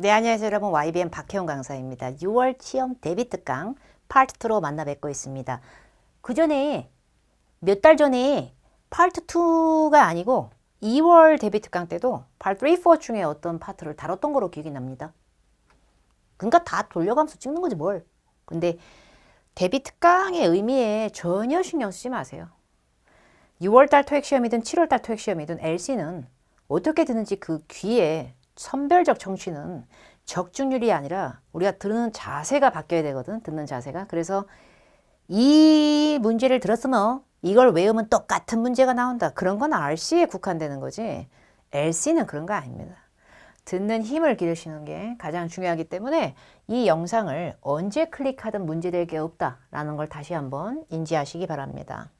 네, 안녕하세요 여러분. YBM 박혜원 강사입니다. 6월 시험 대비 특강 파트 2로 만나 뵙고 있습니다. 그 전에 몇 달 전에 파트 2가 아니고 2월 대비 특강 때도 파트 3, 4 중에 어떤 파트를 다뤘던 거로 기억이 납니다. 그러니까 다 돌려가면서 찍는 거지 뭘. 근데 대비 특강의 의미에 전혀 신경 쓰지 마세요. 6월달 토익 시험이든 7월달 토익 시험이든 LC는 어떻게 되는지 그 귀에 선별적 청취는 적중률이 아니라 우리가 듣는 자세가 바뀌어야 되거든. 듣는 자세가. 그래서 이 문제를 들었으면 이걸 외우면 똑같은 문제가 나온다. 그런 건 RC에 국한되는 거지. LC는 그런 거 아닙니다. 듣는 힘을 기르시는 게 가장 중요하기 때문에 이 영상을 언제 클릭하든 문제될 게 없다라는 걸 다시 한번 인지하시기 바랍니다.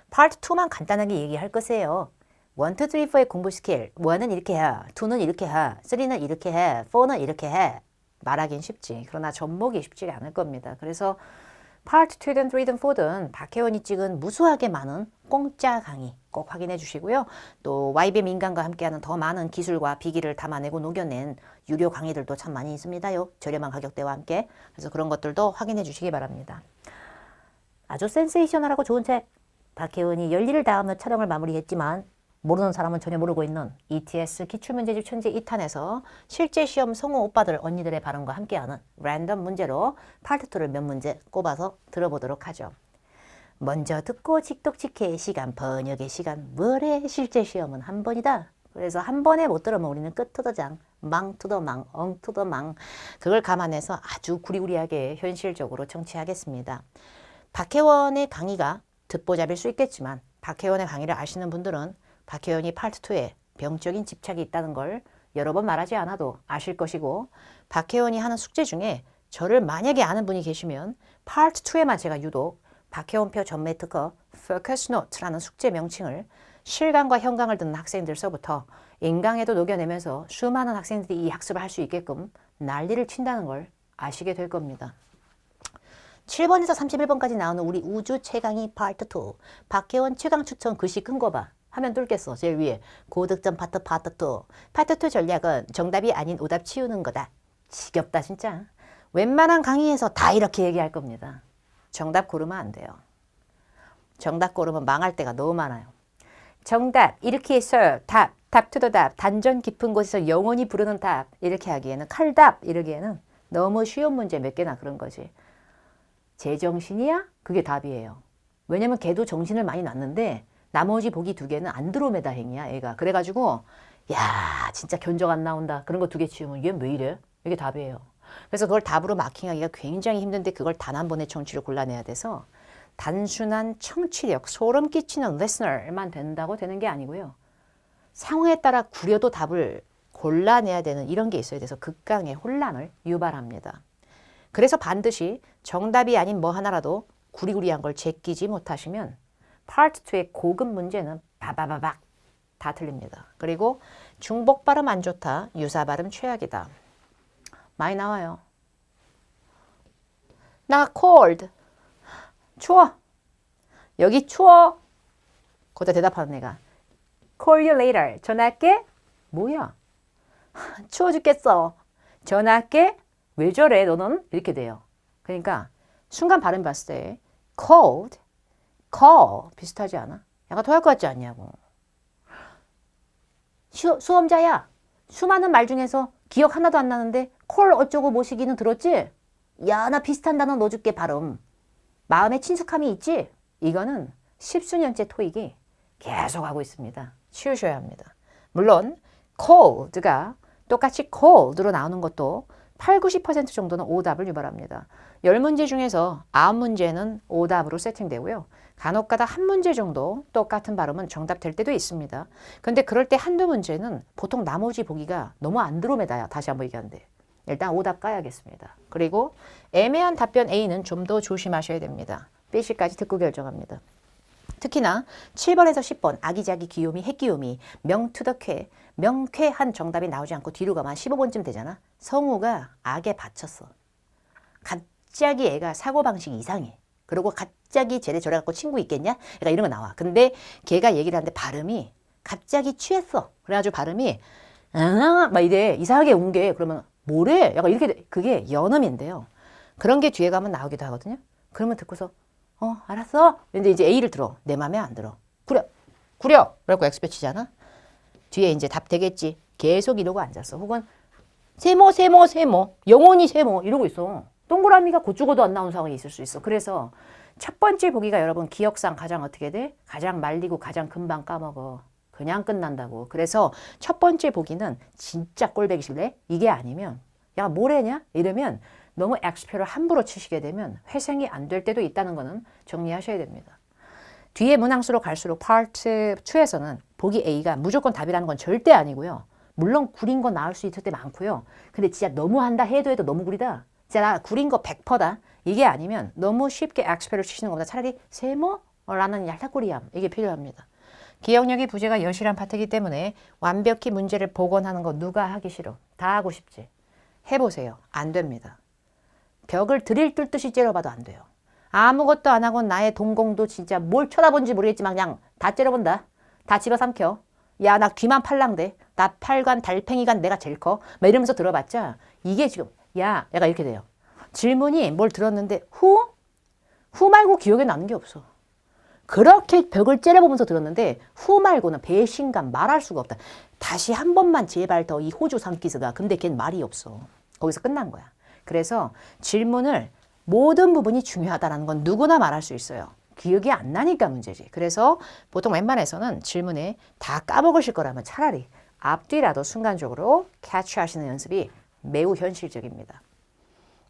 파트 2만 간단하게 얘기할 것이에요. 1, 2, 3, 4의 공부 스킬. 1은 이렇게 해. 2는 이렇게 해. 3는 이렇게 해. 4는 이렇게 해. 말하긴 쉽지. 그러나 접목이 쉽지가 않을 겁니다. 그래서 파트 2든 3든 4든 박혜원이 찍은 무수하게 많은 공짜 강의 꼭 확인해 주시고요. 또 YBM 인간과 함께하는 더 많은 기술과 비기를 담아내고 녹여낸 유료 강의들도 참 많이 있습니다요. 저렴한 가격대와 함께. 그래서 그런 것들도 확인해 주시기 바랍니다. 아주 센세이셔널하고 좋은 책. 박혜원이 열일을 다하며 촬영을 마무리했지만 모르는 사람은 전혀 모르고 있는 ETS 기출문제집 천재 2탄에서 실제 시험 성우 오빠들 언니들의 발언과 함께하는 랜덤 문제로 파트 2를 몇 문제 꼽아서 들어보도록 하죠. 먼저 듣고 직독직해의 시간, 번역의 시간, 뭐래 실제 시험은 한 번이다. 그래서 한 번에 못 들으면 우리는 끝 투더장, 망 투더망, 엉 투더망 그걸 감안해서 아주 구리구리하게 현실적으로 청취하겠습니다. 박혜원의 강의가 듣보잡일 수 있겠지만 박혜원의 강의를 아시는 분들은 박혜원이 파트 2에 병적인 집착이 있다는 걸 여러 번 말하지 않아도 아실 것이고 박혜원이 하는 숙제 중에 저를 만약에 아는 분이 계시면 파트 2에만 제가 유독 박혜원표 전매 특허 Focus Note라는 숙제 명칭을 실강과 현강을 듣는 학생들서부터 인강에도 녹여내면서 수많은 학생들이 이 학습을 할 수 있게끔 난리를 친다는 걸 아시게 될 겁니다. 7번에서 31번까지 나오는 우리 우주 최강의 파트 2 박혜원 최강 추천 글씨 큰 거 봐. 하면 뚫겠어. 제일 위에 고득점 파트 2 파트 2 전략은 정답이 아닌 오답 치우는 거다. 지겹다 진짜. 웬만한 강의에서 다 이렇게 얘기할 겁니다. 정답 고르면 안 돼요. 정답 고르면 망할 때가 너무 많아요. 정답 이렇게 해서 답 투더 답 단전 깊은 곳에서 영원히 부르는 답 이렇게 하기에는 칼답 이러기에는 너무 쉬운 문제 몇 개나 그런 거지. 제정신이야? 그게 답이에요. 왜냐면 걔도 정신을 많이 놨는데 나머지 보기 2개는 안드로메다 행이야 애가. 그래가지고 야 진짜 견적 안 나온다. 그런 거 2개 치우면 얘 왜 이래? 이게 답이에요. 그래서 그걸 답으로 마킹하기가 굉장히 힘든데 그걸 단 한 번의 청취를 골라내야 돼서 단순한 청취력, 소름 끼치는 리스너만 된다고 되는 게 아니고요. 상황에 따라 구려도 답을 골라내야 되는 이런 게 있어야 돼서 극강의 혼란을 유발합니다. 그래서 반드시 정답이 아닌 뭐 하나라도 구리구리한 걸 제끼지 못하시면 파트 2의 고급 문제는 바바바박 다 틀립니다. 그리고 중복 발음 안 좋다, 유사 발음 최악이다. 많이 나와요. 나 cold. 추워. 여기 추워. 거기다 대답하는 애가 call you later. 전화할게. 뭐야? 추워 죽겠어. 전화할게. 왜 저래 너는? 이렇게 돼요. 그러니까 순간 발음 봤을 때 cold, call 비슷하지 않아? 약간 토할 것 같지 않냐고. 수험자야. 수많은 말 중에서 기억 하나도 안 나는데 call 어쩌고 모시기는 들었지? 야, 나 비슷한 단어 넣어줄게 발음. 마음에 친숙함이 있지? 이거는 십수년째 토익이 계속 하고 있습니다. 치우셔야 합니다. 물론 cold가 똑같이 cold로 나오는 것도 8, 90% 정도는 오답을 유발합니다. 10문제 중에서 9문제는 오답으로 세팅되고요. 간혹가다 한 문제 정도 똑같은 발음은 정답 될 때도 있습니다. 근데 그럴 때 한두 문제는 보통 나머지 보기가 너무 안드로메다야. 다시 한번 얘기하는데. 일단 오답 까야겠습니다. 그리고 애매한 답변 A는 좀 더 조심하셔야 됩니다. B씨까지 듣고 결정합니다. 특히나 7번에서 10번 아기자기 귀요미 핵귀요미 명투더쾌 명쾌한 정답이 나오지 않고 뒤로 가면 15번쯤 되잖아. 성우가 악에 받쳤어. 갑자기 애가 사고방식이 이상해. 그리고 갑자기 쟤네 저래 갖고 친구 있겠냐? 그러니까 이런 거 나와. 근데 걔가 얘기를 하는데 발음이 갑자기 취했어. 그래가지고 발음이 막 이래 이상하게 온 게 그러면 뭐래? 약간 이렇게 그게 연음인데요. 그런 게 뒤에 가면 나오기도 하거든요. 그러면 듣고서 알았어. 근데 이제 A를 들어. 내 맘에 안 들어. 구려. 그래갖고 X 배치잖아. 뒤에 이제 답 되겠지. 계속 이러고 앉았어. 혹은 세모 영원히 세모 이러고 있어. 동그라미가 곧 죽어도 안 나온 상황이 있을 수 있어. 그래서 첫 번째 보기가 여러분 기억상 가장 어떻게 돼? 가장 말리고 가장 금방 까먹어. 그냥 끝난다고. 그래서 첫 번째 보기는 진짜 꼴배기 싫래? 이게 아니면 야 뭐래냐? 이러면 너무 X표를 함부로 치시게 되면 회생이 안 될 때도 있다는 거는 정리하셔야 됩니다. 뒤에 문항수로 갈수록 파트 2에서는 보기 A가 무조건 답이라는 건 절대 아니고요. 물론 구린 거 나올 수 있을 때 많고요. 근데 진짜 너무한다 해도 너무 구리다. 진짜 나 구린 거 100%다. 이게 아니면 너무 쉽게 X표를 치시는 것보다 차라리 세모라는 얄타꾸리함 이게 필요합니다. 기억력이 부재가 여실한 파트이기 때문에 완벽히 문제를 복원하는 거 누가 하기 싫어? 다 하고 싶지. 해보세요. 안 됩니다. 벽을 드릴 뚫듯이 째려봐도 안 돼요. 아무것도 안 하고 나의 동공도 진짜 뭘 쳐다본지 모르겠지만 그냥 다 째려본다. 다 집어삼켜. 야, 나 귀만 팔랑대. 나 팔관, 달팽이관 내가 제일 커. 막 이러면서 들어봤자 이게 지금 약간 이렇게 돼요. 질문이 뭘 들었는데 후 말고 기억에 나는 게 없어. 그렇게 벽을 째려보면서 들었는데 후 말고는 배신감 말할 수가 없다. 다시 한 번만 제발 더 이 호주 산기스가. 근데 걔는 말이 없어. 거기서 끝난 거야. 그래서 질문을 모든 부분이 중요하다는 건 누구나 말할 수 있어요. 기억이 안 나니까 문제지. 그래서 보통 웬만해서는 질문에 다 까먹으실 거라면 차라리 앞뒤라도 순간적으로 캐치하시는 연습이 매우 현실적입니다.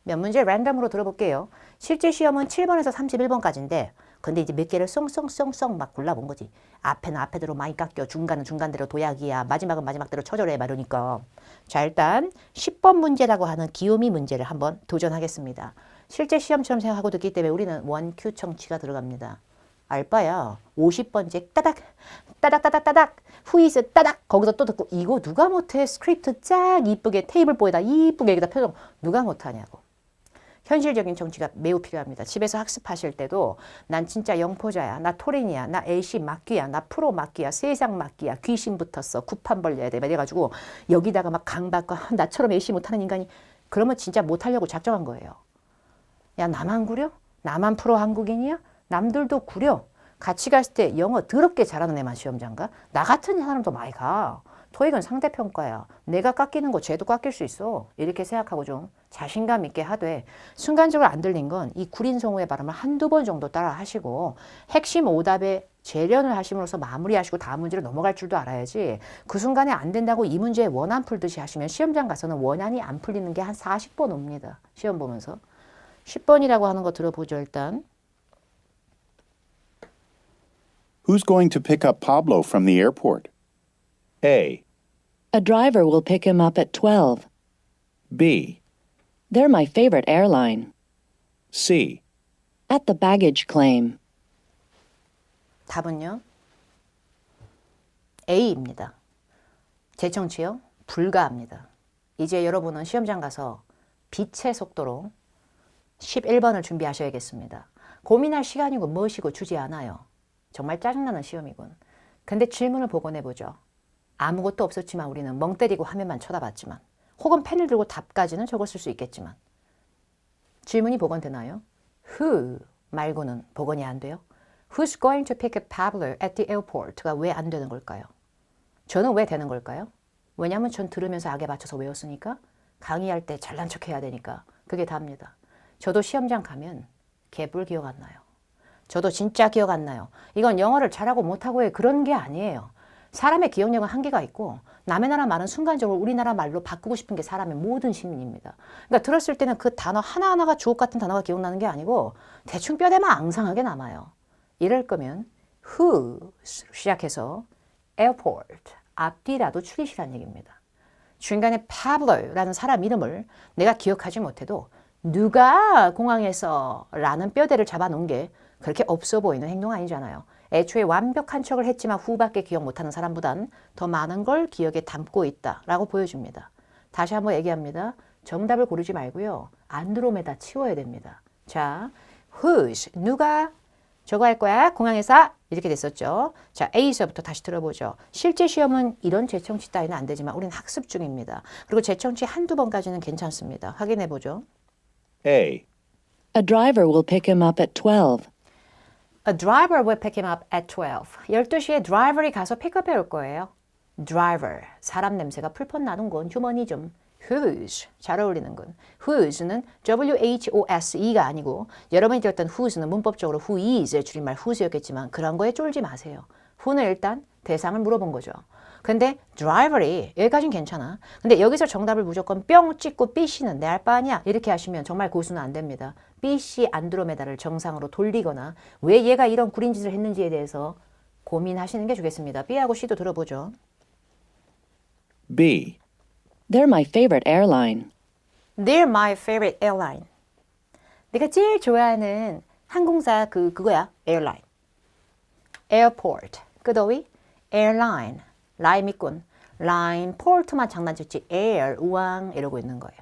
몇 문제 랜덤으로 들어볼게요. 실제 시험은 7번에서 31번까지인데 근데 이제 몇 개를 썽썽썽썽 막 골라본 거지. 앞에는 앞에대로 많이 깎여. 중간은 중간대로 도약이야. 마지막은 마지막대로 처절해. 말이니까. 자, 일단 10번 문제라고 하는 귀요미 문제를 한번 도전하겠습니다. 실제 시험처럼 생각하고 듣기 때문에 우리는 원큐 청취가 들어갑니다. 알바야. 50번째 따닥 후이스 따닥 거기서 또 듣고 이거 누가 못해? 스크립트 쫙 이쁘게 테이블보에다 이쁘게 여기다 표정 누가 못하냐고. 현실적인 정치가 매우 필요합니다. 집에서 학습하실 때도 난 진짜 영포자야. 나 토린이야. 나 AC 막귀야. 나 프로 막귀야. 세상 막귀야. 귀신 붙었어. 구판 벌려야 돼. 이래가지고 여기다가 막 강박과 나처럼 AC 못하는 인간이 그러면 진짜 못하려고 작정한 거예요. 야 나만 구려? 나만 프로 한국인이야? 남들도 구려. 같이 갔을 때 영어 더럽게 잘하는 애만 시험장 가? 나 같은 사람도 많이 가. 토익은 상대평가야. 내가 깎이는 거 쟤도 깎일 수 있어. 이렇게 생각하고 좀 자신감 있게 하되 순간적으로 안 들린 건 이 구린 성우의 발음을 한두 번 정도 따라 하시고 핵심 오답에 재련을 하심으로써 마무리하시고 다음 문제로 넘어갈 줄도 알아야지 그 순간에 안 된다고 이 문제에 원안 풀듯이 하시면 시험장 가서는 원안이 안 풀리는 게 한 40번 옵니다. 시험 보면서. 10번이라고 하는 거 들어보죠 일단. Who's going to pick up Pablo from the airport? A. A driver will pick him up at 12. B. They're my favorite airline. C. At the baggage claim. 답은요? A입니다. 재청취요? 불가합니다. 이제 여러분은 시험장 가서 빛의 속도로 11번을 준비하셔야겠습니다. 고민할 시간이고 무엇이고 주지 않아요. 정말 짜증나는 시험이군. 근데 질문을 복원해보죠. 아무것도 없었지만 우리는 멍 때리고 화면만 쳐다봤지만 혹은 펜을 들고 답까지는 적었을 수 있겠지만 질문이 복원되나요? Who 말고는 복원이 안 돼요? Who's going to pick up Pablo at the airport가 왜 안 되는 걸까요? 저는 왜 되는 걸까요? 왜냐하면 전 들으면서 악에 맞춰서 외웠으니까 강의할 때 잘난 척 해야 되니까 그게 답니다. 저도 시험장 가면 개뿔 기억 안 나요. 저도 진짜 기억 안 나요. 이건 영어를 잘하고 못하고의 그런 게 아니에요. 사람의 기억력은 한계가 있고 남의 나라 말은 순간적으로 우리나라 말로 바꾸고 싶은 게 사람의 모든 심리입니다. 그러니까 들었을 때는 그 단어 하나하나가 주옥 같은 단어가 기억나는 게 아니고 대충 뼈대만 앙상하게 남아요. 이럴 거면 who 시작해서 airport 앞뒤라도 추리시라는 얘기입니다. 중간에 Pablo라는 사람 이름을 내가 기억하지 못해도 누가 공항에서 라는 뼈대를 잡아놓은 게 그렇게 없어 보이는 행동 아니잖아요. 애초에 완벽한 척을 했지만 후밖에 기억 못하는 사람보단 더 많은 걸 기억에 담고 있다라고 보여줍니다. 다시 한번 얘기합니다. 정답을 고르지 말고요. 안드로메다 치워야 됩니다. 자, whose 누가 저거 할 거야. 공항에서 이렇게 됐었죠. 자, A서부터 다시 들어보죠. 실제 시험은 이런 재청취 따위는 안 되지만 우리는 학습 중입니다. 그리고 재청취 한두 번까지는 괜찮습니다. 확인해 보죠. A. A driver will pick him up at 12. A driver will pick him up at 12. 12시에 드라이버리 가서 픽업해 올 거예요. driver, 사람 냄새가 풀펀 나는군. 휴머니즘. whose, 잘 어울리는군. whose는 W-H-O-S-E가 아니고 여러분이 들었던 whose는 문법적으로 who is의 줄임말 whose였겠지만 그런 거에 쫄지 마세요. who는 일단 대상을 물어본 거죠. 근데 driver이 여기까지는 괜찮아. 근데 여기서 정답을 무조건 뿅 찍고 BC는 내 알 바 아니야. 이렇게 하시면 정말 고수는 안 됩니다. BC 안드로메다를 정상으로 돌리거나 왜 얘가 이런 구린 짓을 했는지에 대해서 고민하시는 게 좋겠습니다. B하고 C도 들어보죠. B. They're my favorite airline. They're my favorite airline. 내가 제일 좋아하는 항공사 그거야. airline. airport. 끄더위. airline. 라임 있군. line, port만 장난쳤지. air, 우왕 이러고 있는 거예요.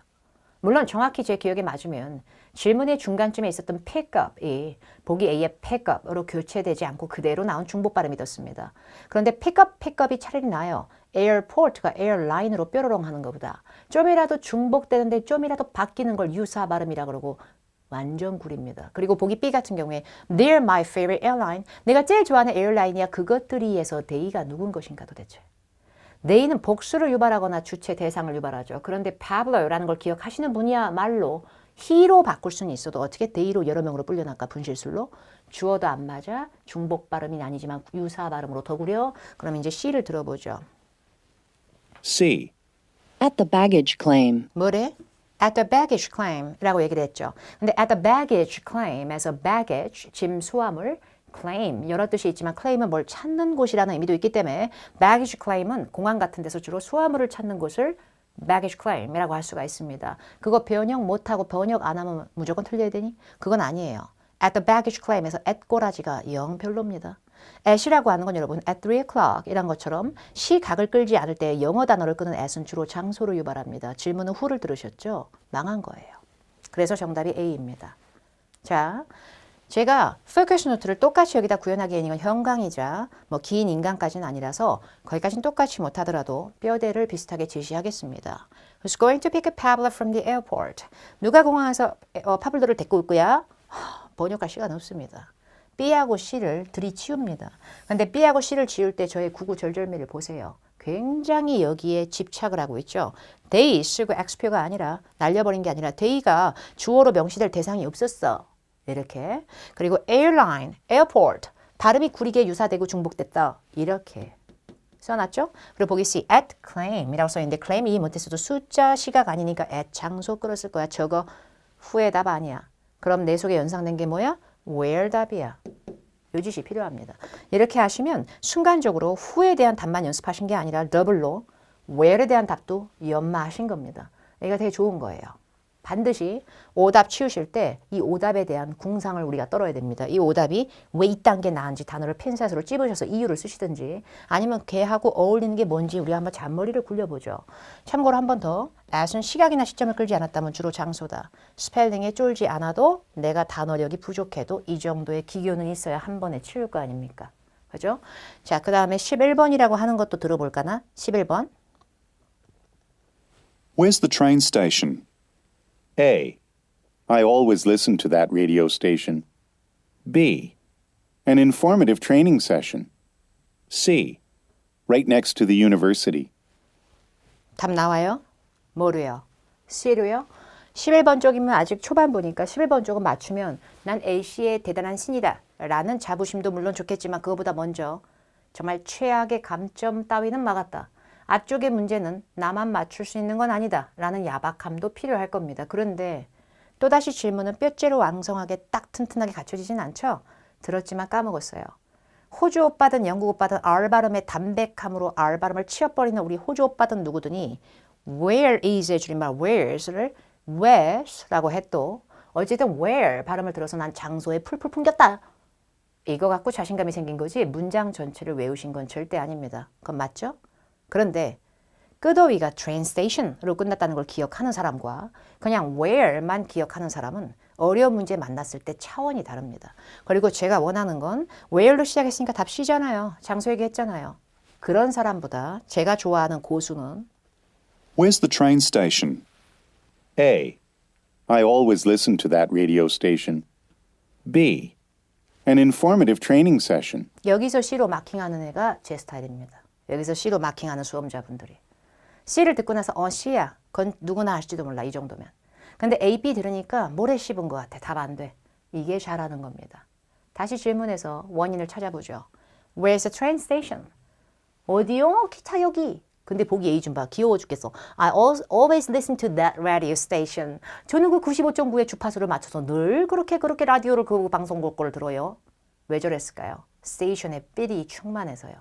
물론 정확히 제 기억에 맞으면 질문의 중간쯤에 있었던 pickup이 보기 A의 pickup으로 교체되지 않고 그대로 나온 중복 발음이 떴습니다. 그런데 pickup이 차라리 나아요. airport가 airline으로 뾰로롱 하는 것보다 좀이라도 중복되는데 좀이라도 바뀌는 걸 유사 발음이라 그러고 완전 구립니다. 그리고 보기 B 같은 경우에 They're my favorite airline. 내가 제일 좋아하는 에어라인이야. 그것들이에서 they가 누군 것인가 도대체. they는 복수를 유발하거나 주체 대상을 유발하죠. 그런데 Pablo라는 걸 기억하시는 분이야말로 he로 바꿀 수는 있어도 어떻게 they로 여러 명으로 불려날까 분실술로? 주어도 안 맞아. 중복 발음이 아니지만 유사 발음으로 더 구려. 그럼 이제 C를 들어보죠. C. At the baggage claim. 뭐래? At the baggage claim이라고 얘기를 했죠. 근데 at the baggage claim에서 baggage, 짐 수화물, claim 여러 뜻이 있지만 claim은 뭘 찾는 곳이라는 의미도 있기 때문에 baggage claim은 공항 같은 데서 주로 수화물을 찾는 곳을 baggage claim이라고 할 수가 있습니다. 그거 번역 못하고 번역 안 하면 무조건 틀려야 되니? 그건 아니에요. At the baggage claim에서 at 꼬라지가 영 별로입니다. at이라고 하는 건 여러분 at 3 o'clock 이란 것처럼 시각을 끌지 않을 때 영어 단어를 끄는 at은 주로 장소로 유발합니다. 질문은 who를 들으셨죠? 망한 거예요. 그래서 정답이 A입니다. 자, 제가 focus 노트를 똑같이 여기다 구현하기에는 이건 현강이자 뭐 긴 인강까지는 아니라서 거기까지는 똑같이 못하더라도 뼈대를 비슷하게 제시하겠습니다. Who's going to pick up Pablo from the airport? 누가 공항에서 파블로를 데리고 올 거야? 번역할 시간 없습니다. B하고 C를 들이치웁니다. 근데 B하고 C를 지울 때 저의 구구절절미를 보세요. 굉장히 여기에 집착을 하고 있죠. they 쓰고 X표가 아니라 날려버린 게 아니라 they가 주어로 명시될 대상이 없었어. 이렇게. 그리고 airline, airport 발음이 구리게 유사되고 중복됐다. 이렇게 써놨죠? 그리고 보기 C, at claim이라고 써있는데 claim이 못했어도 숫자 시각 아니니까 at 장소 끌었을 거야. 저거 후의 답 아니야. 그럼 내 속에 연상된 게 뭐야? where 답이야. 요 짓이 필요합니다. 이렇게 하시면 순간적으로 후에 대한 답만 연습하신 게 아니라 더블로 where에 대한 답도 연마하신 겁니다. 이거 되게 좋은 거예요. 반드시 오답 치우실 때 이 오답에 대한 궁상을 우리가 떨어야 됩니다. 이 오답이 왜 이딴 게 나은지 단어를 펜사스로 찝으셔서 이유를 쓰시든지 아니면 걔하고 어울리는 게 뭔지 우리가 한번 잔머리를 굴려보죠. 참고로 한 번 더 at은 시각이나 시점을 끌지 않았다면 주로 장소다. 스펠링에 쫄지 않아도 내가 단어력이 부족해도 이 정도의 기교는 있어야 한 번에 치울 거 아닙니까? 그죠? 자, 그 다음에 11번이라고 하는 것도 들어볼까나? 11번. Where's the train station? A. I always listen to that radio station. B. An informative training session. C. Right next to the university. 답 나와요? 뭐로요? C로요? 11번 쪽이면 아직 초반부니까 11번 쪽은 맞추면 난 A씨의 대단한 신이다 라는 자부심도 물론 좋겠지만 그거보다 먼저 정말 최악의 감점 따위는 막았다. 앞쪽의 문제는 나만 맞출 수 있는 건 아니다 라는 야박함도 필요할 겁니다. 그런데 또다시 질문은 뼈째로 왕성하게 딱 튼튼하게 갖춰지진 않죠? 들었지만 까먹었어요. 호주 오빠든 영국 오빠든 R 발음의 담백함으로 R 발음을 치워버리는 우리 호주 오빠든 누구든이 where is의 줄임말 where's를 where's라고 해도 어쨌든 where 발음을 들어서 난 장소에 풀풀 풍겼다. 이거 갖고 자신감이 생긴 거지 문장 전체를 외우신 건 절대 아닙니다. 그건 맞죠? 그런데 끄더위가 train station으로 끝났다는 걸 기억하는 사람과 그냥 where만 기억하는 사람은 어려운 문제 만났을 때 차원이 다릅니다. 그리고 제가 원하는 건 where로 시작했으니까 답 C잖아요. 장소 얘기했잖아요. 그런 사람보다 제가 좋아하는 고수는 Where's the train station? A. I always listen to that radio station. B. An informative training session. 여기서 C로 마킹하는 애가 제 스타일입니다. 여기서 C로 마킹하는 수험자분들이. C를 듣고 나서 C야. 그건 누구나 할지도 몰라. 이 정도면. 근데 A, B 들으니까 모래 씹은 것 같아. 답 안 돼. 이게 잘하는 겁니다. 다시 질문해서 원인을 찾아보죠. Where's the train station? 어디요? 기차 여기. 근데 보기 A 좀 봐. 귀여워 죽겠어. I always listen to that radio station. 저는 그 95.9의 주파수를 맞춰서 늘 그렇게 라디오를 그 방송국 걸 들어요. 왜 저랬을까요? 스테이션에 삘이 충만해서요.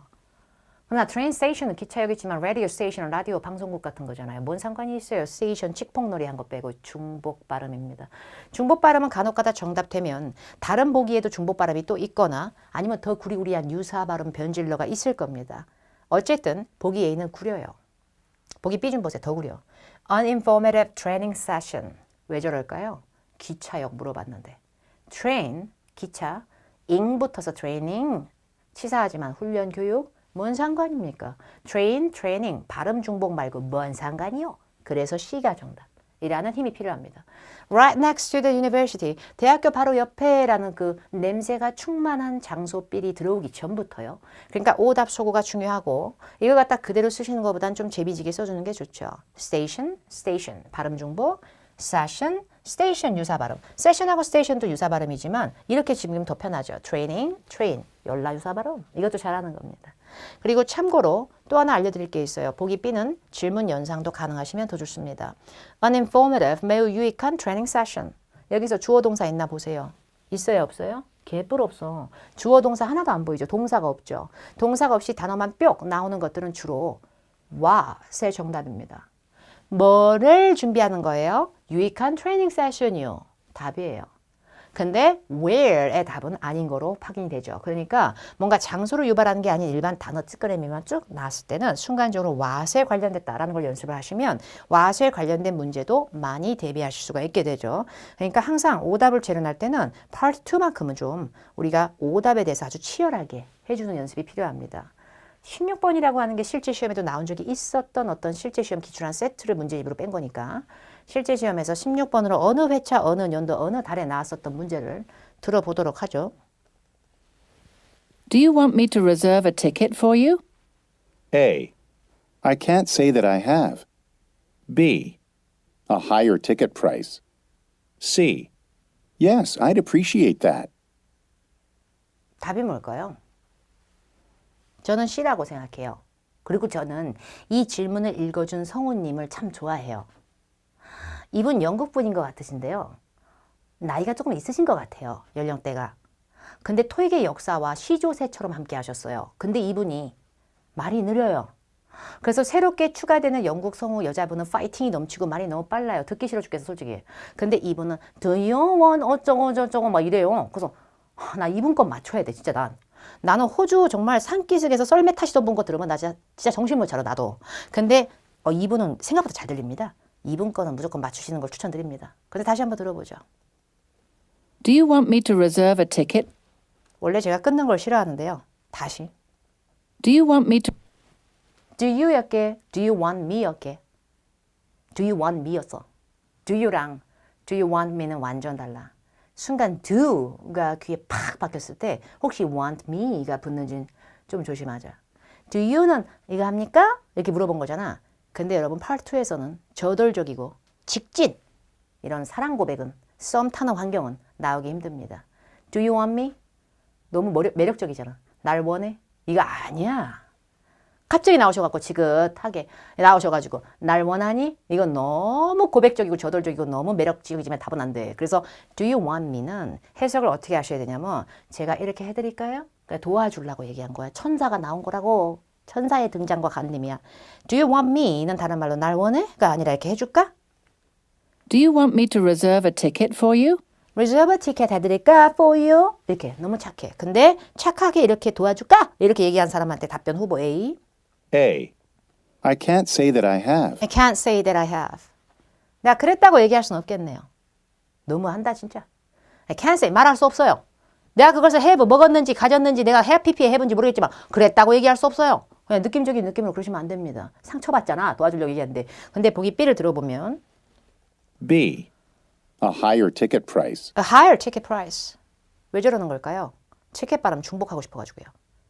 그러나 트레인 스테이션은 기차역이지만 라디오 스테이션은 라디오 방송국 같은 거잖아요. 뭔 상관이 있어요. 스테이션 칙폭놀이 한 거 빼고 중복 발음입니다. 중복 발음은 간혹가다 정답되면 다른 보기에도 중복 발음이 또 있거나 아니면 더 구리구리한 유사 발음 변질러가 있을 겁니다. 어쨌든 보기 A는 구려요. 보기 B 좀 보세요. 더 구려. Uninformative training session. 왜 저럴까요? 기차역 물어봤는데. train, 기차, ing 붙어서 training, 치사하지만 훈련 교육, 뭔 상관입니까? train, training, 발음 중복 말고 뭔 상관이요? 그래서 C가 정답. 이라는 힘이 필요합니다. Right next to the university. 대학교 바로 옆에라는 그 냄새가 충만한 장소 삘이 들어오기 전부터요. 그러니까 오답 소구가 중요하고 이걸 갖다 그대로 쓰시는 것보단 좀 재미지게 써주는 게 좋죠. Station, station. 발음 중복. Session, station 유사 발음. 세션하고 스테이션도 유사 발음이지만 이렇게 지금 더 편하죠. Training, train. 연라 유사 발음. 이것도 잘하는 겁니다. 그리고 참고로 또 하나 알려드릴 게 있어요. 보기 B는 질문 연상도 가능하시면 더 좋습니다. Uninformative, 매우 유익한 트레이닝 세션. 여기서 주어 동사 있나 보세요. 있어요, 없어요? 개뿔 없어. 주어 동사 하나도 안 보이죠. 동사가 없죠. 동사가 없이 단어만 뿅 나오는 것들은 주로 what의 정답입니다. 뭐를 준비하는 거예요? 유익한 트레이닝 세션이요. 답이에요. 근데 where의 답은 아닌 거로 확인이 되죠. 그러니까 뭔가 장소를 유발하는 게 아닌 일반 단어 찌끄레미만 쭉 나왔을 때는 순간적으로 what에 관련됐다라는 걸 연습을 하시면 what에 관련된 문제도 많이 대비하실 수가 있게 되죠. 그러니까 항상 오답을 재련할 때는 part 2만큼은 좀 우리가 오답에 대해서 아주 치열하게 해주는 연습이 필요합니다. 16번이라고 하는 게 실제 시험에도 나온 적이 있었던 어떤 실제 시험 기출한 세트를 문제집으로 뺀 거니까 실제 시험에서 16번으로 어느 회차, 어느 년도, 어느 달에 나왔었던 문제를 들어보도록 하죠. Do you want me to reserve a ticket for you? A. I can't say that I have. B. A higher ticket price. C. Yes, I'd appreciate that. 답이 뭘까요? 저는 C라고 생각해요. 그리고 저는 이 질문을 읽어준 성우님을 참 좋아해요. 이분 영국 분인 것 같으신데요. 나이가 조금 있으신 것 같아요. 연령대가. 근데 토익의 역사와 시조새처럼 함께 하셨어요. 근데 이분이 말이 느려요. 그래서 새롭게 추가되는 영국 성우 여자분은 파이팅이 넘치고 말이 너무 빨라요. 듣기 싫어 죽겠어 솔직히. 근데 이분은 Do you want 어쩌고 저쩌고 막 이래요. 그래서 나 이분 건 맞춰야 돼 진짜 나는 호주 정말 산기슭에서 썰매 타시던 분 거 들으면 나 진짜 정신 못 차려 나도. 근데 이분은 생각보다 잘 들립니다. 이분 거는 무조건 맞추시는 걸 추천드립니다. 근데 다시 한번 들어보죠. Do you want me to reserve a ticket? 원래 제가 끊는 걸 싫어하는데요. 다시. Do you want me to... Do you였게, do you want me였게. Do you want me였어. Do you랑 do you want me는 완전 달라. 순간 do가 귀에 팍 박혔을 때 혹시 want me가 붙는지 좀 조심하자. Do you는 이거 합니까? 이렇게 물어본 거잖아. 근데 여러분 part 2에서는 저돌적이고 직진 이런 사랑 고백은 썸 타는 환경은 나오기 힘듭니다. Do you want me? 너무 매력적이잖아. 날 원해? 이거 아니야. 갑자기 나오셔갖고 지긋하게 나오셔가지고 날 원하니? 이건 너무 고백적이고 저돌적이고 너무 매력적이지만 답은 안 돼. 그래서 do you want me는 해석을 어떻게 하셔야 되냐면 제가 이렇게 해드릴까요? 그러니까 도와주려고 얘기한 거야. 천사가 나온 거라고. 천사의 등장과 간림이야. Do you want me는 다른 말로 날 원해?가 아니라 이렇게 해줄까? Do you want me to reserve a ticket for you? reserve ticket 해드릴까? for you? 이렇게 너무 착해. 근데 착하게 이렇게 도와줄까? 이렇게 얘기한 사람한테 답변 후보 A. A. I can't say that I have. I can't say that I have. 내가 그랬다고 얘기할 수는 없겠네요. 너무한다 진짜. I can't say 말할 수 없어요. 내가 그것을 have 먹었는지 가졌는지 내가 have pp에 해본지 모르겠지만 그랬다고 얘기할 수 없어요. 그냥 느낌적인 느낌으로 그러시면 안 됩니다. 상처받잖아. 도와주려고 얘기하는데. 근데 보기 B를 들어보면 B. A higher ticket price. A higher ticket price. 왜 저러는 걸까요? 티켓 발음 중복하고 싶어가지고요.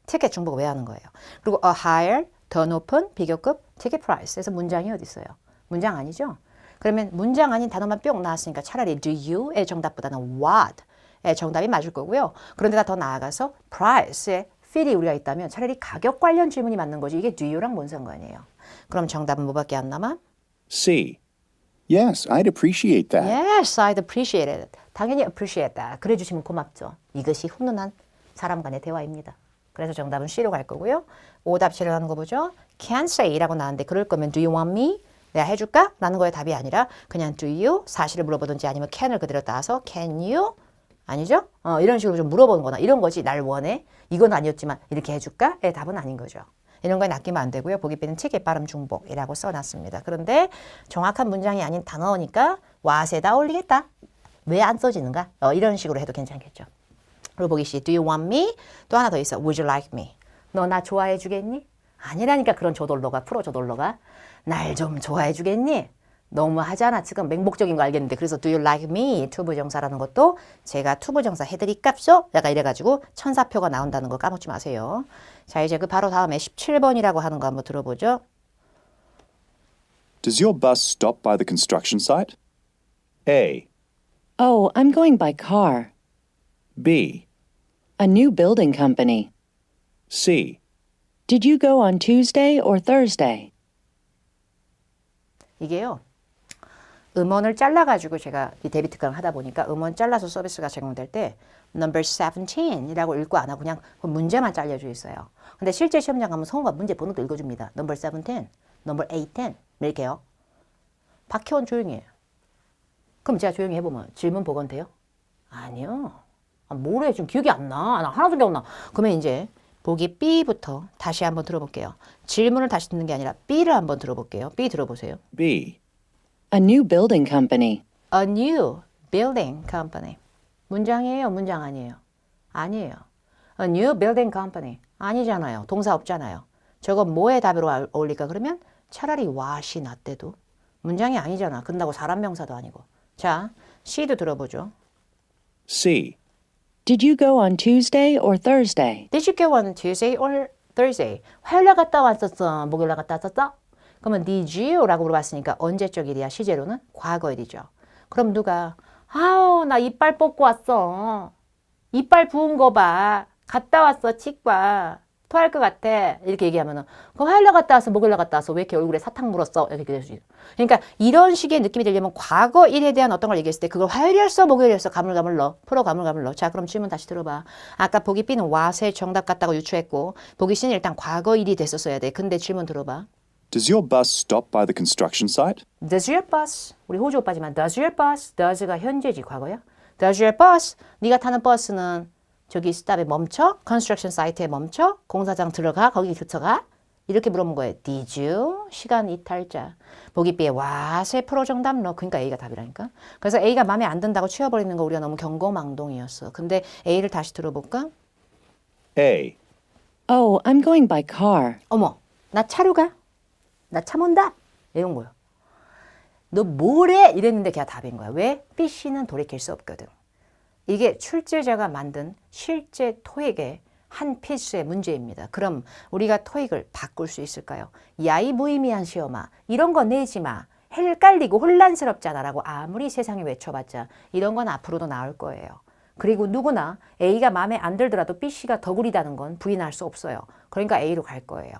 티켓 중복 왜 하는 거예요? 그리고 a higher, 더 높은 비교급 ticket price에서 문장이 어디 있어요? 문장 아니죠? 그러면 문장 아닌 단어만 뿅 나왔으니까 차라리 do you의 정답보다는 what의 정답이 맞을 거고요. 그런데다 더 나아가서 price의 feel이 우리가 있다면 차라리 가격 관련 질문이 맞는 거지. 이게 do you랑 뭔 상관이에요? 그럼 정답은 뭐밖에 안 남아? C. Yes, I'd appreciate that. Yes, I'd appreciate it. 당연히 appreciate that. 그래 주시면 고맙죠. 이것이 훈훈한 사람 간의 대화입니다. 그래서 정답은 C로 갈 거고요. 오답 실현하는 거 보죠. Can say라고 나왔는데 그럴 거면 do you want me? 내가 해줄까? 라는 거에 답이 아니라 그냥 do you? 사실을 물어보든지 아니면 can을 그대로 따서 can you? 아니죠? 이런 식으로 좀 물어보는 거나 이런 거지. 날 원해? 이건 아니었지만 이렇게 해줄까? 의 답은 아닌 거죠. 이런 거에 낚이면 안 되고요. 보기 B는 티켓 발음 중복이라고 써놨습니다. 그런데 정확한 문장이 아닌 단어니까 what에다 어울리겠다. 왜 안 써지는가? 이런 식으로 해도 괜찮겠죠. 그리고 보기 C, do you want me? 또 하나 더 있어. Would you like me? 너 나 좋아해 주겠니? 아니라니까 그런 저돌로가 풀어 저돌로가. 날 좀 좋아해 주겠니? 너무 하잖아. 지금 맹목적인 거 알겠는데. 그래서 do you like me? 투부정사라는 것도 제가 투부정사 해드릴깝쇼? 약간 이래가지고 천사표가 나온다는 거 까먹지 마세요. 자, 이제 그 바로 다음에 17번이라고 하는 거 한번 들어보죠. Does your bus stop by the construction site? A. Oh, I'm going by car. B. A new building company. C. Did you go on Tuesday or Thursday? 이게요. 음원을 잘라가지고 제가 이 데뷔 특강을 하다 보니까 음원 잘라서 서비스가 제공될 때 number 17이라고 읽고 안 하고 그냥 그 문제만 잘려져 있어요. 근데 실제 시험장 가면 성우가 문제 번호도 읽어줍니다. number 17, number 18 이렇게요. 박혜원 조용히 해요. 그럼 제가 조용히 해보면 질문 보건 돼요? 아니요. 뭐래 지금 기억이 안 나. 나 하나도 기억 안 나. 그러면 이제 보기 B부터 다시 한번 들어볼게요. 질문을 다시 듣는 게 아니라 B를 한번 들어볼게요. B 들어보세요. B. A new building company. A new building company. 문장이에요? 문장 아니에요? 아니에요. A new building company. 아니잖아요. 동사 없잖아요. 저건 뭐의 답으로 어울릴까? 그러면 차라리 what이 낫대도 문장이 아니잖아. 근다고 사람 명사도 아니고. 자, C도 들어보죠. C. Did you go on Tuesday or Thursday? Did you go on Tuesday or Thursday? 화요일 날 갔다 왔었어? 목요일 날 갔다 왔었어? 그러면 did you?라고 물어봤으니까 언제적 일이야? 시제로는 과거 일이죠. 그럼 누가 아우 나 이빨 뽑고 왔어. 이빨 부은 거 봐. 갔다 왔어 치과. 토할 것 같아. 이렇게 얘기하면은 그 화요일 날 갔다 와서 목요일 날 갔다 와서 왜 이렇게 얼굴에 사탕 물었어? 이렇게 될 수 있어. 그러니까 이런 식의 느낌이 들려면 과거 일에 대한 어떤 걸 얘기했을 때 그걸 화요일이었어 목요일이었어 가물가물러 풀어 가물가물러. 자 그럼 질문 다시 들어봐. 아까 보기 B는 what의 정답 같다고 유추했고 보기 C는 일단 과거 일이 됐었어야 돼. 근데 질문 들어봐. Does your bus stop by the construction site? Does your bus, 우리 호주 오빠지만 does your bus, does가 현재지 과거야? Does your bus, 네가 타는 버스는 저기 스탑에 멈춰? 컨스트럭션 사이트에 멈춰? 공사장 들어가? 거기 들어가? 이렇게 물어본 거예요. Did you? 시간 이탈자. 보기 B에 what의 프로 정답 넣어. 그러니까 A가 답이라니까. 그래서 A가 마음에 안 든다고 치워버리는 거 우리가 너무 경고망동이었어. 근데 A를 다시 들어볼까? A. Oh, I'm going by car. 어머, 나 차로 가? 나 차 mon다? 이런 거요. 너 뭐래? 이랬는데 걔가 답인 거야. 왜? B, C는 돌이킬 수 없거든. 이게 출제자가 만든 실제 토익의 한 필수의 문제입니다. 그럼 우리가 토익을 바꿀 수 있을까요? 야, 이 무의미한 시험아. 이런 거 내지 마. 헷갈리고 혼란스럽잖아라고 아무리 세상에 외쳐봤자 이런 건 앞으로도 나올 거예요. 그리고 누구나 A가 마음에 안 들더라도 B, C가 더 구리다는 건 부인할 수 없어요. 그러니까 A로 갈 거예요.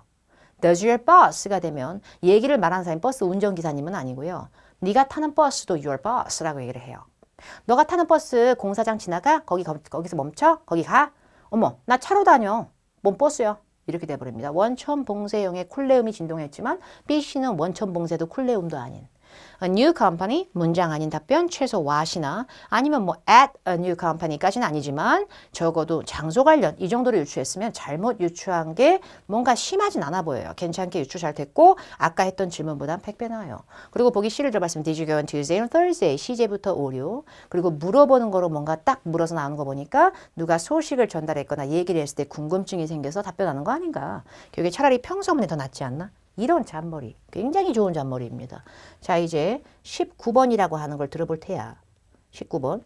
Does your bus가 되면 얘기를 말하는 사람이 버스 운전기사님은 아니고요. 네가 타는 버스도 your bus라고 얘기를 해요. 너가 타는 버스 공사장 지나가? 거기서 멈춰? 거기 가? 어머, 나 차로 다녀. 뭔 버스야? 이렇게 돼버립니다. 원천 봉쇄형의 쿨레음이 진동했지만 B, C는 원천 봉쇄도 쿨레음도 아닌. A new company, 문장 아닌 답변, 최소 what이나 아니면 뭐 at a new company까지는 아니지만 적어도 장소 관련 이 정도로 유추했으면 잘못 유추한 게 뭔가 심하진 않아 보여요. 괜찮게 유추 잘 됐고 아까 했던 질문보단 100배 나아요. 그리고 보기 C를 들어봤으면 Did you go on Tuesday and Thursday? 시제부터 오류. 그리고 물어보는 거로 뭔가 딱 물어서 나오는 거 보니까 누가 소식을 전달했거나 얘기를 했을 때 궁금증이 생겨서 답변하는 거 아닌가. 그게 차라리 평소문에 더 낫지 않나? 이런 잔머리. 굉장히 좋은 잔머리입니다. 자, 이제 19번이라고 하는 걸 들어볼 테야. 19번.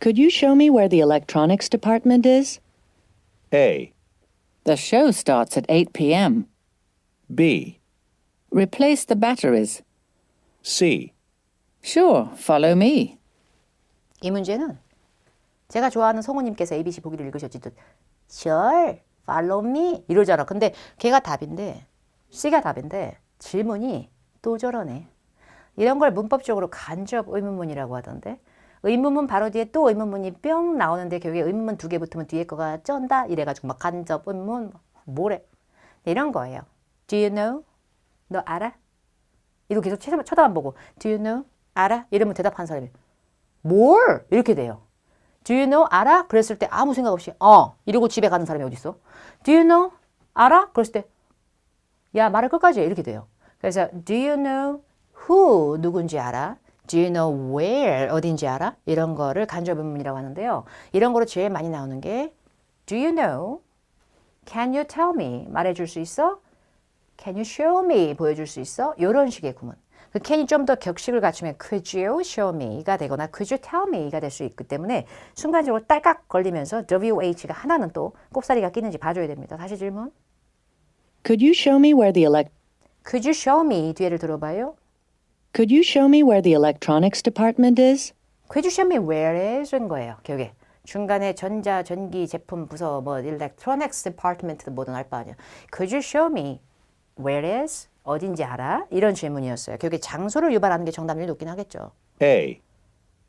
Could you show me where the electronics department is? A, The show starts at 8 p.m. B, Replace the batteries. C, Sure, follow me. 이 문제는 제가 좋아하는 성우님께서 ABC 보기를 읽으셨지듯 Sure, follow me 이러잖아. 근데 걔가 답인데 C가 답인데 질문이 또 저러네. 이런 걸 문법적으로 간접 의문문이라고 하던데 의문문 바로 뒤에 또 의문문이 뿅 나오는데 결국에 의문문 2개 붙으면 뒤에 거가 쩐다 이래가지고 막 간접 의문문 뭐래 이런 거예요. Do you know? 너 알아? 이러고 계속 쳐다만 보고 Do you know? 알아? 이러면 대답한 사람이 뭘? 이렇게 돼요. Do you know? 알아? 그랬을 때 아무 생각 없이 이러고 집에 가는 사람이 어디 있어? Do you know? 알아? 그랬을 때 야 말을 끝까지 해. 이렇게 돼요. 그래서 Do you know who 누군지 알아? Do you know where 어딘지 알아? 이런 거를 간접 의문문이라고 하는데요. 이런 거로 제일 많이 나오는 게 Do you know? Can you tell me? 말해줄 수 있어? Can you show me? 보여줄 수 있어? 이런 식의 구문. 그 can이 좀 더 격식을 갖추면 could you show me가 되거나 could you tell me가 될 수 있기 때문에 순간적으로 딸깍 걸리면서 WH가 하나는 또 꼽사리가 끼는지 봐줘야 됩니다. 다시 질문. Could you show me where the Could you show me 뒤에를 들어봐요. Could you show me where the electronics department is? Could you show me where is인 거예요. 결국에 중간에 전자, 전기, 제품, 부서, 뭐 electronics department도 뭐든 할 바 아니야. Could you show me where is? 어딘지 알아? 이런 질문이었어요. 결국에 장소를 유발하는 게 정답률이 높긴 하겠죠. A,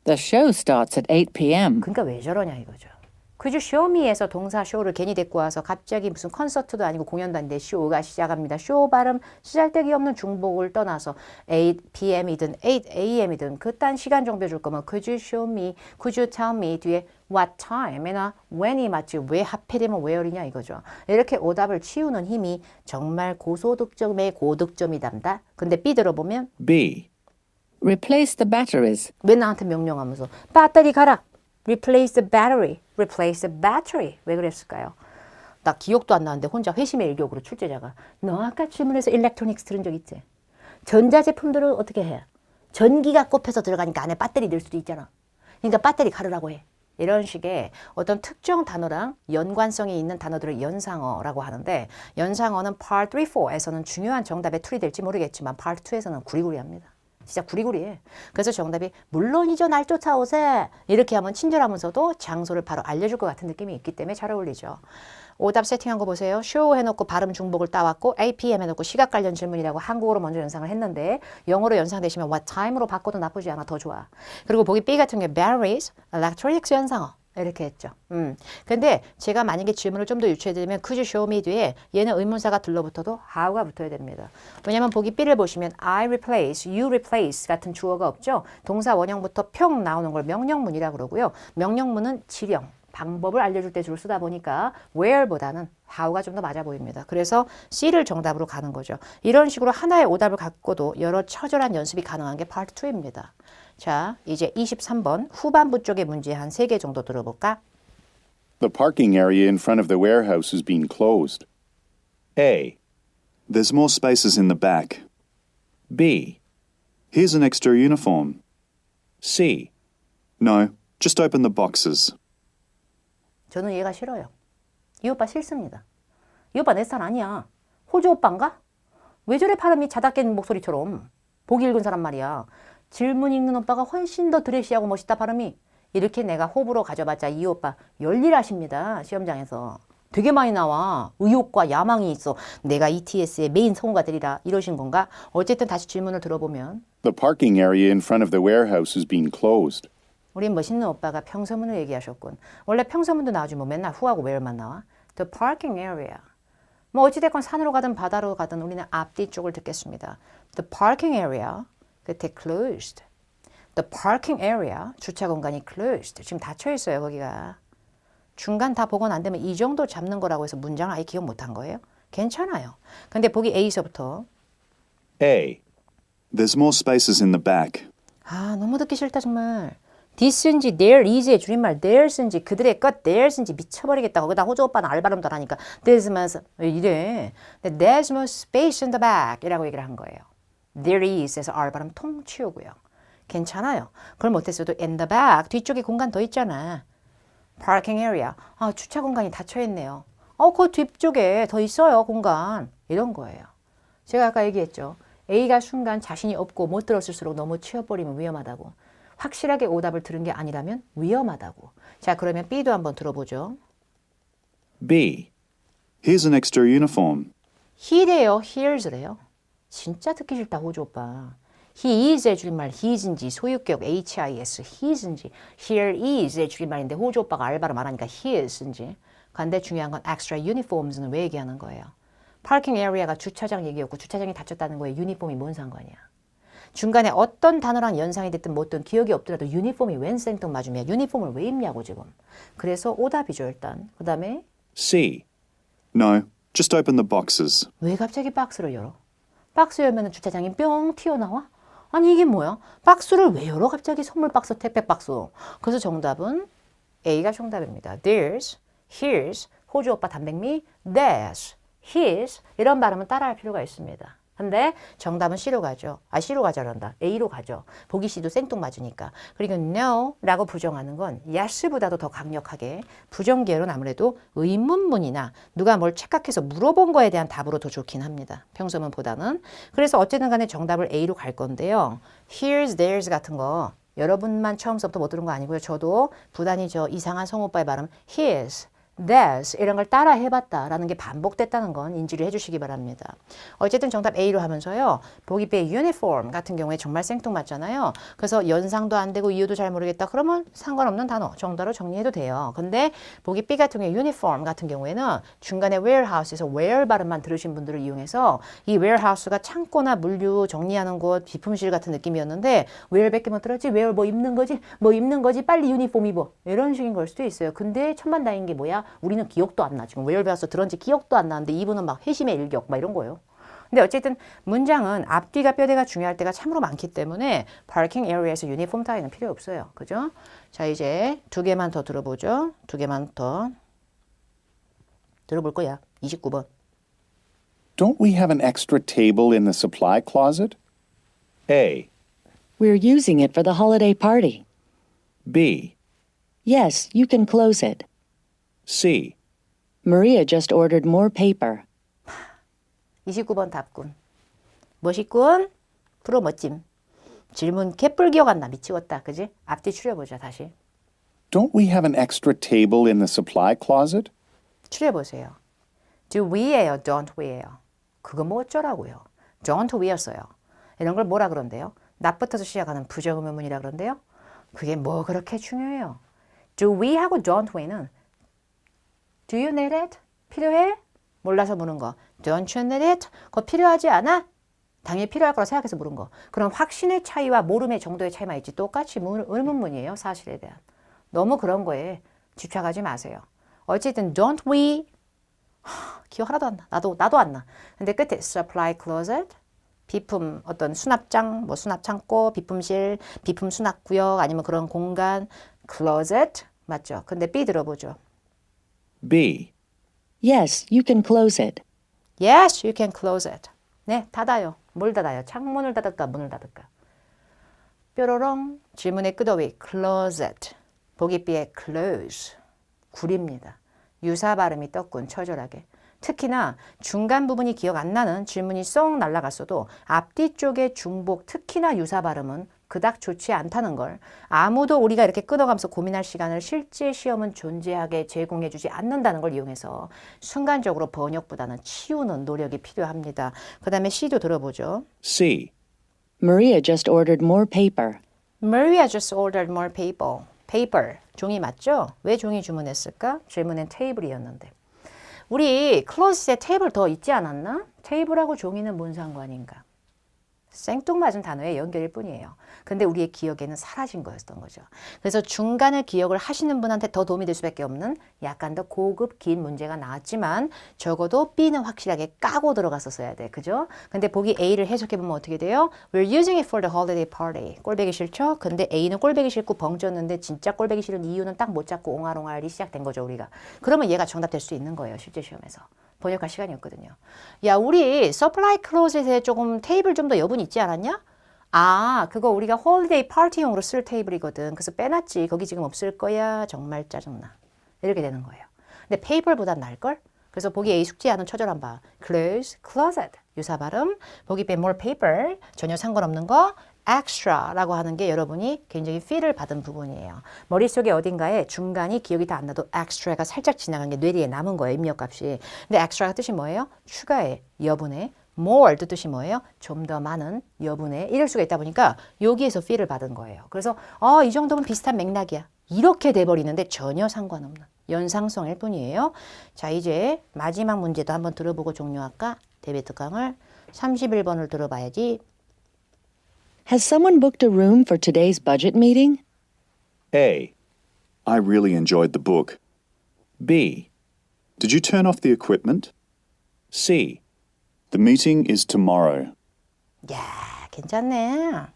The show starts at 8 p.m. 그러니까 왜 저러냐 이거죠. Could you show me에서 동사 show를 괜히 데리고 와서 갑자기 무슨 콘서트도 아니고 공연도 아닌데 show가 시작합니다. show 발음 시잘데기 없는 중복을 떠나서 8 p.m.이든 8 a.m.이든 그딴 시간 정보 줄 거면 Could you show me, Could you tell me 뒤에 what time이나 when이 맞지 왜 하필이면 where이냐 이거죠. 이렇게 오답을 치우는 힘이 정말 고소득점의 고득점이답니다. 근데 B 들어보면 B, Replace the batteries. 왜 나한테 명령하면서 배터리 가라. Replace the battery. Replace the battery. 왜 그랬을까요? 나 기억도 안 나는데 혼자 회심의 일격으로 출제자가 너 아까 질문에서 일렉트로닉스 들은 적 있지? 전자제품들은 어떻게 해? 전기가 꼽혀서 들어가니까 안에 배터리 넣을 수도 있잖아. 그러니까 배터리 가르라고 해. 이런 식의 어떤 특정 단어랑 연관성이 있는 단어들을 연상어라고 하는데 연상어는 Part 3, 4에서는 중요한 정답의 툴이 될지 모르겠지만 Part 2에서는 구리구리합니다. 진짜 구리구리해. 그래서 정답이 물론이죠. 날 쫓아오세. 이렇게 하면 친절하면서도 장소를 바로 알려줄 것 같은 느낌이 있기 때문에 잘 어울리죠. 오답 세팅한 거 보세요. show 해놓고 발음 중복을 따왔고 APM 해놓고 시각 관련 질문이라고 한국어로 먼저 연상을 했는데 영어로 연상되시면 what time으로 바꿔도 나쁘지 않아. 더 좋아. 그리고 보기 B 같은 경우에 batteries, electronics 연상어. 이렇게 했죠. 근데 제가 만약에 질문을 좀 더 유추해드리면 could you show me 뒤에 얘는 의문사가 둘러붙어도 how가 붙어야 됩니다. 왜냐하면 보기 B를 보시면 I replace, you replace 같은 주어가 없죠. 동사 원형부터 평 나오는 걸 명령문이라고 그러고요. 명령문은 지령, 방법을 알려줄 때 주로 쓰다 보니까 where보다는 how가 좀 더 맞아 보입니다. 그래서 C를 정답으로 가는 거죠. 이런 식으로 하나의 오답을 갖고도 여러 처절한 연습이 가능한 게 Part 2입니다. 자, 이제 23번 후반부 쪽의 문제 한 3개 정도 들어볼까? the parking area in front of the warehouse has been closed. A, There's more spaces in the back. B, Here's an extra uniform. C, No, just open the boxes. 저는 얘가 싫어요. 이 오빠 싫습니다. 이 오빠 내 스타일 아니야. 호주 오빠인가? 왜 저래 발음이 자다 깬 목소리처럼. 보기 읽은 사람 말이야. 질문 읽는 오빠가 훨씬 더 드레시하고 멋있다 발음이. 이렇게 내가 호불호 가져봤자 이 오빠 열일하십니다. 시험장에서. 되게 많이 나와. 의욕과 야망이 있어. 내가 ETS의 메인 성우가 되리라. 이러신 건가? 어쨌든 다시 질문을 들어보면 the parking area in front of the warehouse has been closed. 우린 멋있는 오빠가 평서문을 얘기하셨군. 원래 평서문도 나오지 뭐 맨날 who하고 where만 나와. The parking area. 뭐 어찌됐건 산으로 가든 바다로 가든 우리는 앞뒤 쪽을 듣겠습니다. The parking area 끝에 closed. The parking area, 주차 공간이 closed. 지금 닫혀 있어요, 거기가. 중간 다 복원 안 되면 이 정도 잡는 거라고 해서 문장을 아예 기억 못한 거예요? 괜찮아요. 근데 보기 A서부터 A. There's more spaces in the back. 아, 너무 듣기 싫다 정말. this인지 there is의 줄임말 there's인지 그들의 것 there's인지 미쳐버리겠다. 거기다 호주 오빠는 알바름도 하니까 there's more 왜 이래. 근데 there's more space in the back 이라고 얘기를 한 거예요. there is에서 알바름 통 치우고요. 괜찮아요. 그걸 못했어도 in the back 뒤쪽에 공간 더 있잖아. parking area 아, 주차 공간이 닫혀있네요. 그 뒤쪽에 더 있어요 공간. 이런 거예요. 제가 아까 얘기했죠. A가 순간 자신이 없고 못 들었을수록 너무 치워버리면 위험하다고. 확실하게 오답을 들은 게 아니라면 위험하다고. 자, 그러면 B도 한번 들어보죠. B. Here's an extra uniform. he래요, here's래요. 진짜 듣기 싫다, 호주 오빠. he is의 줄임말 he's인지 소유격 his, he's인지 here is의 줄임말인데 호주 오빠가 알바로 말하니까 he's인지. 근데 중요한 건 extra uniforms는 왜 얘기하는 거예요? 파킹 에리아가 주차장 얘기였고 주차장이 닫혔다는 거에 유니폼이 뭔 상관이야. 중간에 어떤 단어랑 연상이 됐든 뭐든 기억이 없더라도 유니폼이 웬 생뚱맞으면 유니폼을 왜 입냐고 지금. 그래서 오답이죠 일단. 그 다음에 C. No, just open the boxes. 왜 갑자기 박스를 열어? 박스 열면 주차장이 뿅 튀어나와? 아니 이게 뭐야? 박스를 왜 열어? 갑자기 선물 박스, 택배 박스. 그래서 정답은 A가 정답입니다. There's, here's, 호주 오빠 단백미, there's, his 이런 발음은 따라할 필요가 있습니다. 근데 정답은 C로 가죠. C로 가자란다. A로 가죠. 보기 C도 생뚱맞으니까. 그리고 no라고 부정하는 건 yes보다도 더 강력하게 부정계열은 아무래도 의문문이나 누가 뭘 착각해서 물어본 거에 대한 답으로 더 좋긴 합니다. 평소문보다는. 그래서 어쨌든 간에 정답을 A로 갈 건데요. here's, there's 같은 거 여러분만 처음부터 못 들은 거 아니고요. 저도 부단히 저 이상한 성오빠의 발음 his, this 이런 걸 따라 해봤다라는 게 반복됐다는 건 인지를 해주시기 바랍니다. 어쨌든 정답 A로 하면서요. 보기 B의 uniform 같은 경우에 정말 생뚱맞잖아요. 그래서 연상도 안 되고 이유도 잘 모르겠다. 그러면 상관없는 단어 정답으로 정리해도 돼요. 근데 보기 B 같은 경우에 uniform 같은 경우에는 중간에 warehouse에서 where 발음만 들으신 분들을 이용해서 이 warehouse가 창고나 물류 정리하는 곳, 비품실 같은 느낌이었는데 where밖에 못 들었지? where 뭐 입는 거지? 뭐 입는 거지? 빨리 유니폼 입어. 이런 식인 걸 수도 있어요. 근데 천만다행인 게 뭐야? 우리는 기억도 안 나. 지금 where 배워서 들었는지 기억도 안 나는데 이분은 막 회심의 일격 막 이런 거예요. 근데 어쨌든 문장은 앞뒤가 뼈대가 중요할 때가 참으로 많기 때문에 parking area에서 유니폼 따위는 필요 없어요. 그죠? 자, 이제 두 개만 더 들어보죠. 두 개만 더 들어볼 거야. 29번. Don't we have an extra table in the supply closet? A. We're using it for the holiday party. B. Yes, you can close it. C. Maria just ordered more paper. 29번 답군. 멋있군? 프로 멋짐. 질문 개뿔 기억 안 나. 미치겠다. 그지? 앞뒤 추려보자. 다시. Don't we have an extra table in the supply closet? 추려보세요. Do we예요? Don't we예요? 그거 뭐 어쩌라고요? Don't we였어요. 이런 걸 뭐라 그런대요? 낫부터서 시작하는 부정의문문이라 그런데요. 그게 뭐 그렇게 중요해요? Do we하고 don't we는 Do you need it? 필요해? 몰라서 물은 거. Don't you need it? 그거 필요하지 않아? 당연히 필요할 거라 생각해서 물은 거. 그런 확신의 차이와 모름의 정도의 차이만 있지 똑같이 의문문이에요. 사실에 대한. 너무 그런 거에 집착하지 마세요. 어쨌든 don't we 기억 하나도 안 나. 나도 안 나. 근데 끝에 supply closet 비품 어떤 수납장, 뭐 수납창고, 비품실, 비품 수납구역 아니면 그런 공간 closet 맞죠? 근데 B 들어보죠. B. Yes, you can close it. Yes, you can close it. 네, 닫아요. 뭘 닫아요? 창문을 닫을까, 문을 닫을까? 뾰로롱 질문의 끝어위 closet. 보기 B의 close. 구립니다. 유사 발음이 떴군, 처절하게. 특히나 중간 부분이 기억 안 나는 질문이 쏙 날아갔어도 앞뒤 쪽의 중복, 특히나 유사 발음은 그닥 좋지 않다는 걸 아무도 우리가 이렇게 끊어가면서 고민할 시간을 실제 시험은 존재하게 제공해주지 않는다는 걸 이용해서 순간적으로 번역보다는 치우는 노력이 필요합니다. 그 다음에 C도 들어보죠. C. Maria just ordered more paper. Maria just ordered more paper. paper, 종이 맞죠? 왜 종이 주문했을까? 질문엔 테이블이었는데. 우리 클로즈에 테이블 더 있지 않았나? 테이블하고 종이는 뭔 상관인가? 생뚱맞은 단어의 연결일 뿐이에요. 근데 우리의 기억에는 사라진 거였던 거죠. 그래서 중간을 기억을 하시는 분한테 더 도움이 될 수밖에 없는 약간 더 고급 긴 문제가 나왔지만 적어도 B는 확실하게 까고 들어갔었어야 돼. 그죠? 근데 보기 A를 해석해보면 어떻게 돼요? We're using it for the holiday party. 꼴배기 싫죠? 근데 A는 꼴배기 싫고 벙쪘는데 진짜 꼴배기 싫은 이유는 딱 못 잡고 옹알옹알이 시작된 거죠, 우리가. 그러면 얘가 정답 될 수 있는 거예요, 실제 시험에서. 번역할 시간이었거든요. 야, 우리 supply closet에 조금 테이블 좀 더 여분 있지 않았냐? 아, 그거 우리가 홀리데이 파티용으로 쓸 테이블이거든. 그래서 빼놨지. 거기 지금 없을 거야. 정말 짜증나. 이렇게 되는 거예요. 근데 paper보단 나을걸? 그래서 보기 A 숙지하는 처절한 바. close, closet. 유사 발음. 보기 B more paper. 전혀 상관없는 거. extra라고 하는 게 여러분이 굉장히 feel을 받은 부분이에요. 머릿속에 어딘가에 중간이 기억이 다 안 나도 extra가 살짝 지나간 게 뇌리에 남은 거예요. 입력값이. 근데 extra가 뜻이 뭐예요? 추가의, 여분의. more 뜻이 뭐예요? 좀 더 많은, 여분의. 이럴 수가 있다 보니까 여기에서 feel을 받은 거예요. 그래서 이 정도면 비슷한 맥락이야. 이렇게 돼버리는데 전혀 상관없는 연상성일 뿐이에요. 자, 이제 마지막 문제도 한번 들어보고 종료할까? 데비트 강을 31번을 들어봐야지. Has someone booked a room for today's budget meeting? A. I really enjoyed the book. B. Did you turn off the equipment? C. The meeting is tomorrow. 야, 괜찮네.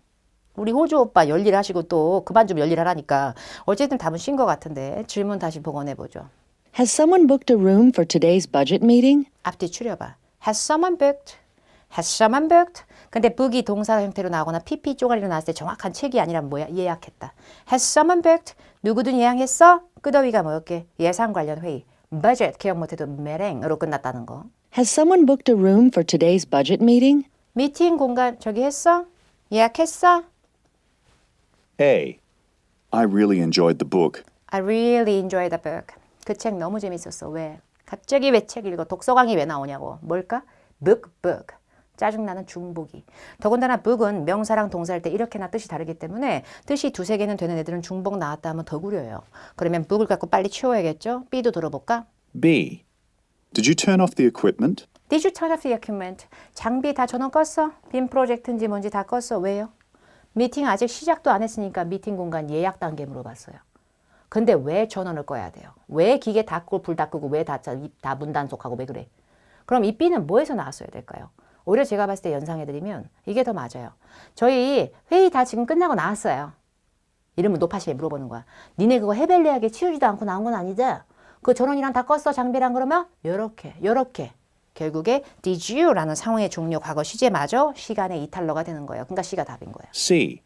우리 호주 오빠 열일하시고 또 그만 좀 열일하라니까. 어쨌든 답은 쉰 것 같은데 질문 다시 복원해보죠. Has someone booked a room for today's budget meeting? 앞뒤 추려봐. Has someone booked? Has someone booked? 근데 book이 동사 형태로 나오거나 PP 쪼가리로 나왔을 때 정확한 책이 아니라 뭐야? 예약했다. Has someone booked? 누구든 예약했어? 끄더위가 뭐였게? 예상 관련 회의. budget 기억 못해도 메랭으로 끝났다는 거. Has someone booked a room for today's budget meeting? 미팅 공간 저기 했어? 예약했어? A. I really enjoyed the book. I really enjoyed the book. 그 책 너무 재밌었어. 왜? 갑자기 왜 책 읽어? 독서강의 왜 나오냐고. 뭘까? book. 짜증나는 중복이. 더군다나 book은 명사랑 동사할 때 이렇게나 뜻이 다르기 때문에 뜻이 두세 개는 되는 애들은 중복 나왔다 하면 더 구려요. 그러면 book을 갖고 빨리 치워야겠죠? B도 들어볼까? B. Did you turn off the equipment? Did you turn off the equipment? 장비 다 전원 껐어? 빔 프로젝트인지 뭔지 다 껐어? 왜요? 미팅 아직 시작도 안 했으니까 미팅 공간 예약 단계 물어봤어요. 근데 왜 전원을 꺼야 돼요? 왜 기계 다 끄고 불 다 끄고 왜 다 문 단속하고 왜 그래? 그럼 이 B는 뭐에서 나왔어야 될까요? 오히려 제가 봤을 때 연상해드리면 이게 더 맞아요. 저희 회의 다 지금 끝나고 나왔어요. 이러면 노파심에 물어보는 거야. 니네 그거 헤벨레하게 치우지도 않고 나온 건 아니지? 그 전원이랑 다 껐어 장비랑 그러면 요렇게 결국에 did you라는 상황의 종료 과거 시제마저 시간의 이탈러가 되는 거예요. 그러니까 C가 답인 거예요. C.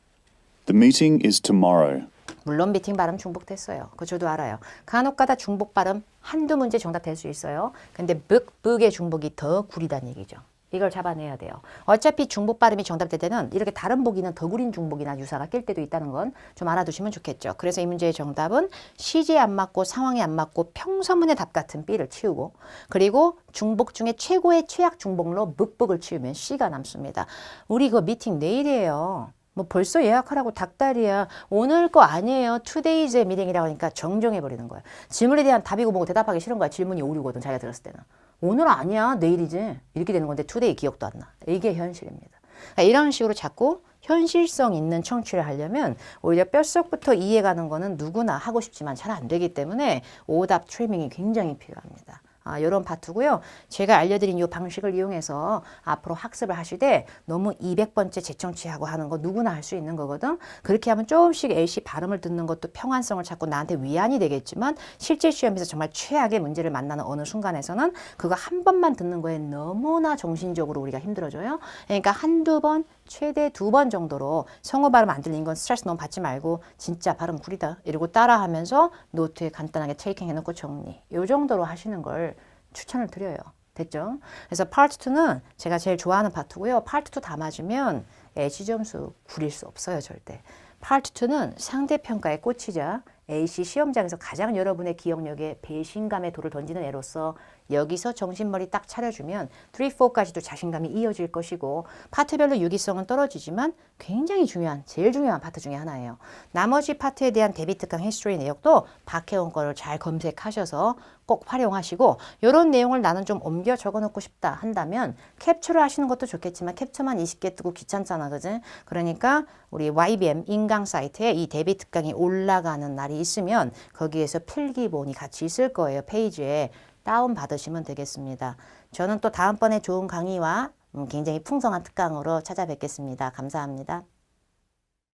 The meeting is tomorrow. 물론 미팅 발음 중복됐어요. 그거 저도 알아요. 간혹가다 중복 발음 한두 문제 정답 될 수 있어요. 근데 book의 중복이 더 구리다는 얘기죠. 이걸 잡아내야 돼요. 어차피 중복 발음이 정답될 때는 이렇게 다른 보기는 더 구린 중복이나 유사가 낄 때도 있다는 건 좀 알아두시면 좋겠죠. 그래서 이 문제의 정답은 시제에 안 맞고 상황에 안 맞고 평서문의 답 같은 B를 치우고 그리고 중복 중에 최고의 최악 중복로 묵북을 치우면 C가 남습니다. 우리 그 미팅 내일이에요. 뭐 벌써 예약하라고 닭다리야. 오늘 거 아니에요. Today's 미팅이라고 하니까 정정해버리는 거야. 질문에 대한 답이고 뭐고 대답하기 싫은 거야. 질문이 오류거든. 자기가 들었을 때는. 오늘 아니야. 내일이지. 이렇게 되는 건데 today 기억도 안 나. 이게 현실입니다. 그러니까 이런 식으로 자꾸 현실성 있는 청취를 하려면 오히려 뼛속부터 이해가는 거는 누구나 하고 싶지만 잘 안 되기 때문에 오답 트리밍이 굉장히 필요합니다. 이런 파트고요. 제가 알려드린 이 방식을 이용해서 앞으로 학습을 하실 때 너무 200번째 재청취하고 하는 거 누구나 할 수 있는 거거든. 그렇게 하면 조금씩 A씨 발음을 듣는 것도 평안성을 찾고 나한테 위안이 되겠지만 실제 시험에서 정말 최악의 문제를 만나는 어느 순간에서는 그거 한 번만 듣는 거에 너무나 정신적으로 우리가 힘들어져요. 그러니까 한두 번, 최대 2번 정도로 성어 발음 안 들리는 건 스트레스 너무 받지 말고 진짜 발음 구리다 이러고 따라하면서 노트에 간단하게 테이킹 해놓고 정리. 이 정도로 하시는 걸 추천을 드려요. 됐죠? 그래서 파트 2는 제가 제일 좋아하는 파트고요. 파트 2 다 맞으면 A시 점수 구릴 수 없어요. 절대. 파트 2는 상대평가에 꽂히자 AC 시험장에서 가장 여러분의 기억력에 배신감의 돌을 던지는 애로서 여기서 정신머리 딱 차려주면 3, 4까지도 자신감이 이어질 것이고 파트별로 유기성은 떨어지지만 굉장히 중요한, 제일 중요한 파트 중에 하나예요. 나머지 파트에 대한 대비 특강 히스토리 내역도 박혜원 거를 잘 검색하셔서 꼭 활용하시고 이런 내용을 나는 좀 옮겨 적어놓고 싶다 한다면 캡처를 하시는 것도 좋겠지만 캡처만 20개 뜨고 귀찮잖아, 그지? 그러니까 우리 YBM 인강 사이트에 이 대비 특강이 올라가는 날이 있으면 거기에서 필기본이 같이 있을 거예요. 페이지에 다운 받으시면 되겠습니다. 저는 또 다음번에 좋은 강의와 굉장히 풍성한 특강으로 찾아뵙겠습니다. 감사합니다.